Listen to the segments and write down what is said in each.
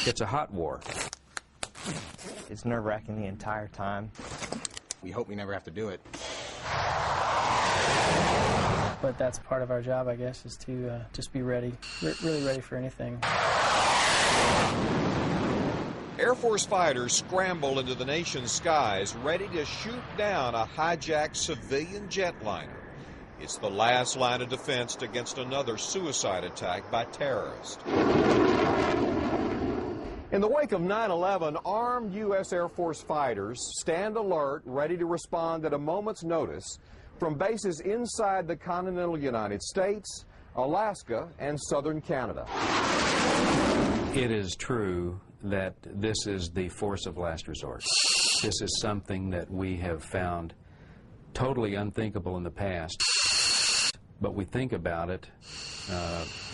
It's a hot war. It's nerve-wracking the entire time. We hope we never have to do it. But that's part of our job, I guess, is to just be ready, really ready for anything. Air Force fighters scramble into the nation's skies, ready to shoot down a hijacked civilian jetliner. It's the last line of defense against another suicide attack by terrorists. In the wake of 9/11, armed U.S. Air Force fighters stand alert, ready to respond at a moment's notice from bases inside the continental United States, Alaska, and southern Canada. It is true that this is the force of last resort. This is something that we have found totally unthinkable in the past, but we think about it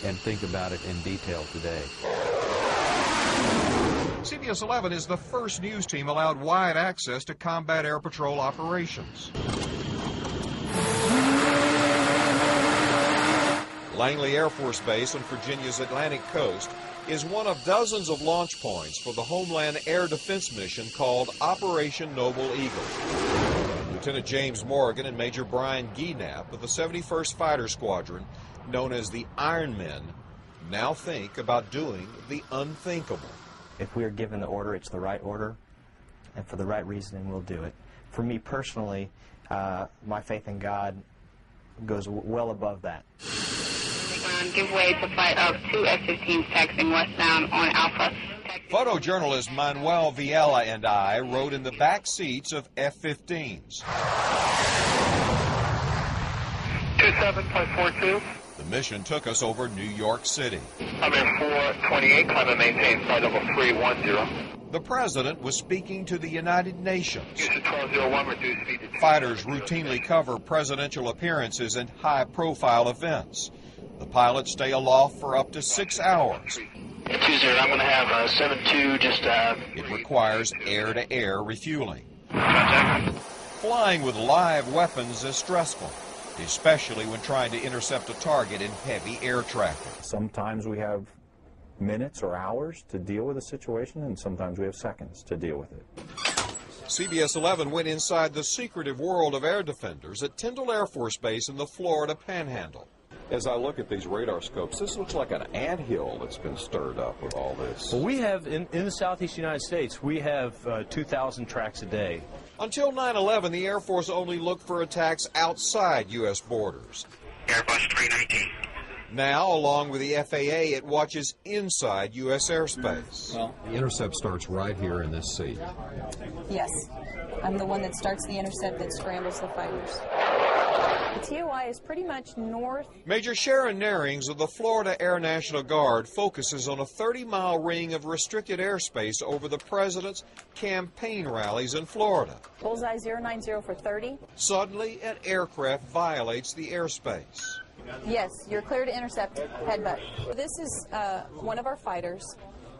and think about it in detail today. CBS 11 is the first news team allowed wide access to combat air patrol operations. Langley Air Force Base on Virginia's Atlantic coast is one of dozens of launch points for the Homeland Air Defense mission called Operation Noble Eagle. Lieutenant James Morgan and Major Brian Gienap of the 71st Fighter Squadron, known as the Iron Men, now think about doing the unthinkable. If we are given the order, it's the right order, and for the right reason, and we'll do it. For me personally, my faith in God goes well above that. Give way to flight of 2 F-15s taxiing westbound on Alpha. Photojournalist Manuel Viela and I rode in the back seats of F-15s. 27.42. The mission took us over New York City. I'm in 428, climb and maintain flight level 310. The president was speaking to the United Nations. Houston 1201, reduce speed to... Fighters routinely cover presidential appearances and high-profile events. The pilots stay aloft for up to 6 hours. 20, I'm going to have 72 just... It requires air-to-air refueling. Contact. Flying with live weapons is stressful, especially when trying to intercept a target in heavy air traffic. Sometimes we have minutes or hours to deal with a situation, and sometimes we have seconds to deal with it. CBS 11 went inside the secretive world of air defenders at Tyndall Air Force Base in the Florida Panhandle. As I look at these radar scopes, this looks like an anthill that's been stirred up with all this. Well, we have, in the southeast United States, we have 2,000 tracks a day. Until 9/11, the Air Force only looked for attacks outside U.S. borders. Airbus 319. Now, along with the FAA, it watches inside U.S. airspace. Well, the intercept starts right here in this seat. Yes. I'm the one that starts the intercept that scrambles the fighters. The TOI is pretty much north. Major Sharon Narings of the Florida Air National Guard focuses on a 30-mile ring of restricted airspace over the president's campaign rallies in Florida. Bullseye 090 for 30. Suddenly, an aircraft violates the airspace. Yes, you're clear to intercept. Head butt. This is one of our fighters,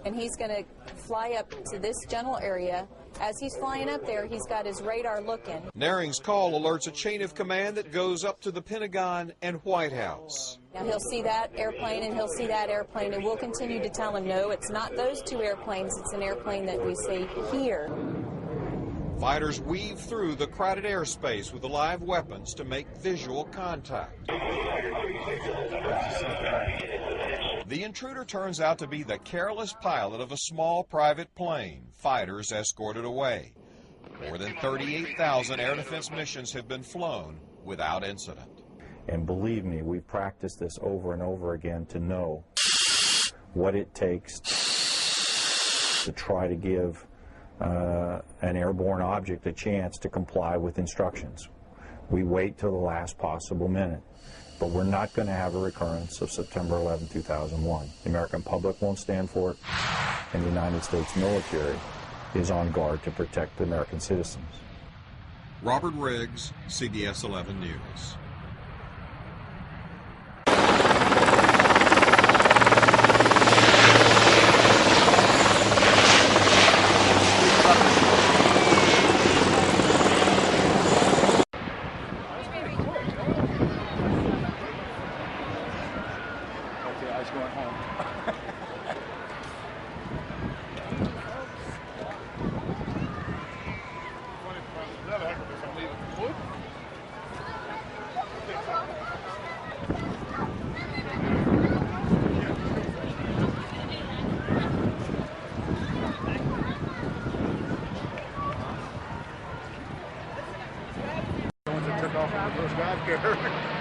and he's going to fly up to this general area. As he's flying up there, he's got his radar looking. Naring's call alerts a chain of command that goes up to the Pentagon and White House. Now he'll see that airplane and he'll see that airplane, and we'll continue to tell him, no, it's not those two airplanes, it's an airplane that we see here. Fighters weave through the crowded airspace with the live weapons to make visual contact. The intruder turns out to be the careless pilot of a small private plane. Fighters escorted away. More than 38,000 air defense missions have been flown without incident. And believe me, we've practiced this over and over again to know what it takes to try to give an airborne object a chance to comply with instructions. We wait till the last possible minute. But we're not going to have a recurrence of September 11, 2001. The American public won't stand for it, and the United States military is on guard to protect the American citizens. Robert Riggs, CBS 11 News. Okay, I was going home. I'm scared.